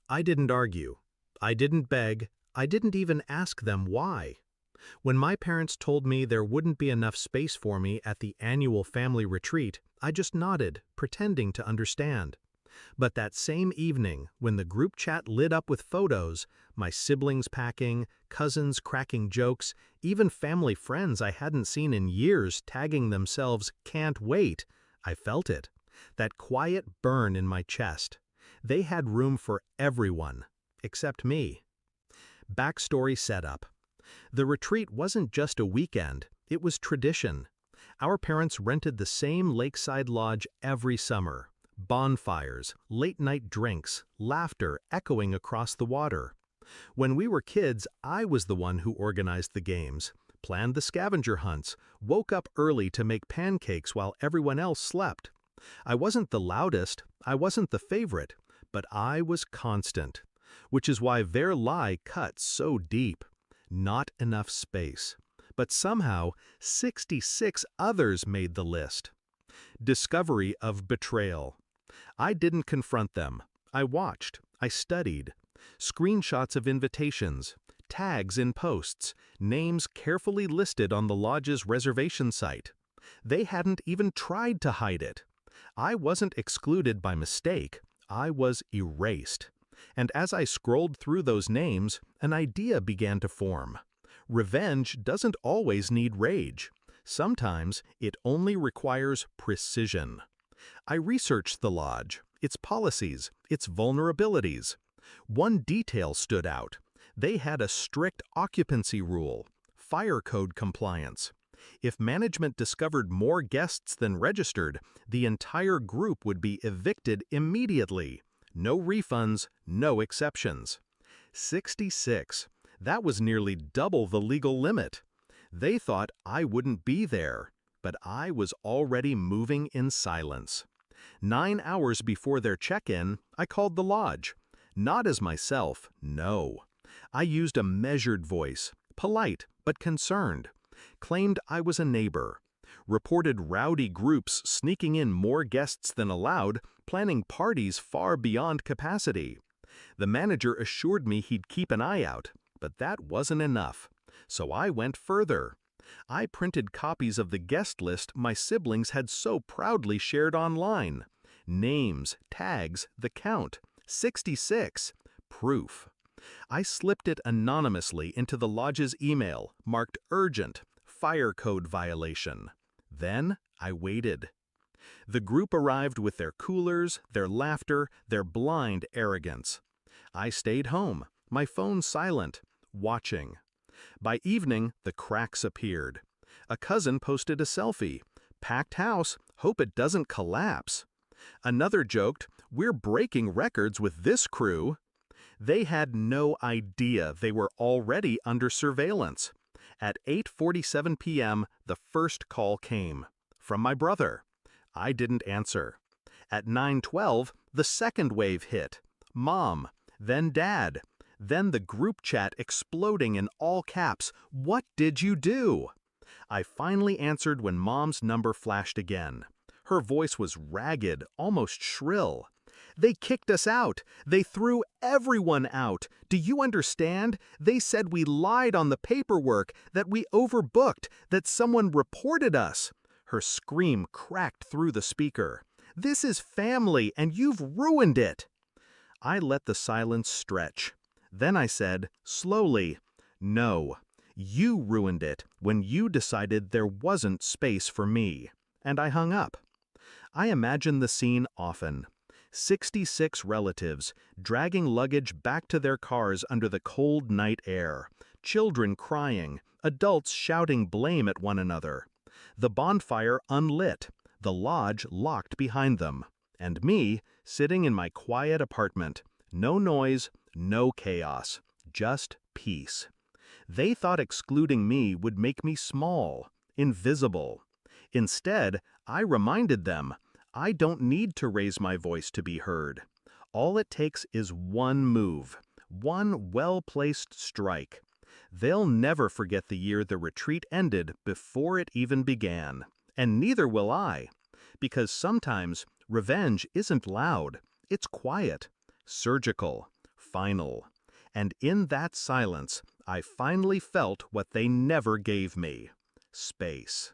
I didn't argue. I didn't beg. I didn't even ask them why. When my parents told me there wouldn't be enough space for me at the annual family retreat, I just nodded, pretending to understand. But that same evening, when the group chat lit up with photos, my siblings packing, cousins cracking jokes, even family friends I hadn't seen in years tagging themselves "can't wait," I felt it. That quiet burn in my chest. They had room for everyone, except me. Backstory setup. The retreat wasn't just a weekend, it was tradition. Our parents rented the same lakeside lodge every summer. Bonfires, late-night drinks, laughter echoing across the water. When we were kids, I was the one who organized the games, planned the scavenger hunts, woke up early to make pancakes while everyone else slept. I wasn't the loudest, I wasn't the favorite, but I was constant. Which is why their lie cut so deep. Not enough space. But somehow, 66 others made the list. Discovery of betrayal. I didn't confront them. I watched. I studied. Screenshots of invitations, tags in posts, names carefully listed on the lodge's reservation site. They hadn't even tried to hide it. I wasn't excluded by mistake. I was erased. And as I scrolled through those names, an idea began to form. Revenge doesn't always need rage. Sometimes it only requires precision. I researched the lodge, its policies, its vulnerabilities. One detail stood out. They had a strict occupancy rule, fire code compliance. If management discovered more guests than registered, the entire group would be evicted immediately. No refunds, no exceptions. 66. That was nearly double the legal limit. They thought I wouldn't be there, but I was already moving in silence. 9 hours before their check-in, I called the lodge. Not as myself, no. I used a measured voice, polite but concerned. Claimed I was a neighbor. Reported rowdy groups sneaking in more guests than allowed, planning parties far beyond capacity. The manager assured me he'd keep an eye out, but that wasn't enough. So I went further. I printed copies of the guest list my siblings had so proudly shared online. Names, tags, the count. 66. Proof. I slipped it anonymously into the lodge's email, marked urgent, fire code violation. Then I waited. The group arrived with their coolers, their laughter, their blind arrogance. I stayed home, my phone silent, watching. By evening, the cracks appeared. A cousin posted a selfie. Packed house, hope it doesn't collapse. Another joked, we're breaking records with this crew. They had no idea they were already under surveillance. At 8:47 p.m., the first call came. From my brother. I didn't answer. At 9:12, the second wave hit. Mom, then Dad, then the group chat exploding in all caps, "What did you do?" I finally answered when Mom's number flashed again. Her voice was ragged, almost shrill. "They kicked us out. They threw everyone out. Do you understand? They said we lied on the paperwork, that we overbooked, that someone reported us." Her scream cracked through the speaker. "This is family, and you've ruined it." I let the silence stretch. Then I said, slowly, "No, you ruined it when you decided there wasn't space for me." And I hung up. I imagine the scene often. 66 relatives, dragging luggage back to their cars under the cold night air. Children crying, adults shouting blame at one another. The bonfire unlit, the lodge locked behind them. And me, sitting in my quiet apartment. No noise, no chaos, just peace. They thought excluding me would make me small, invisible. Instead, I reminded them, I don't need to raise my voice to be heard. All it takes is one move, one well-placed strike. They'll never forget the year the retreat ended before it even began. And neither will I. Because sometimes revenge isn't loud, it's quiet, surgical, final. And in that silence, I finally felt what they never gave me: space.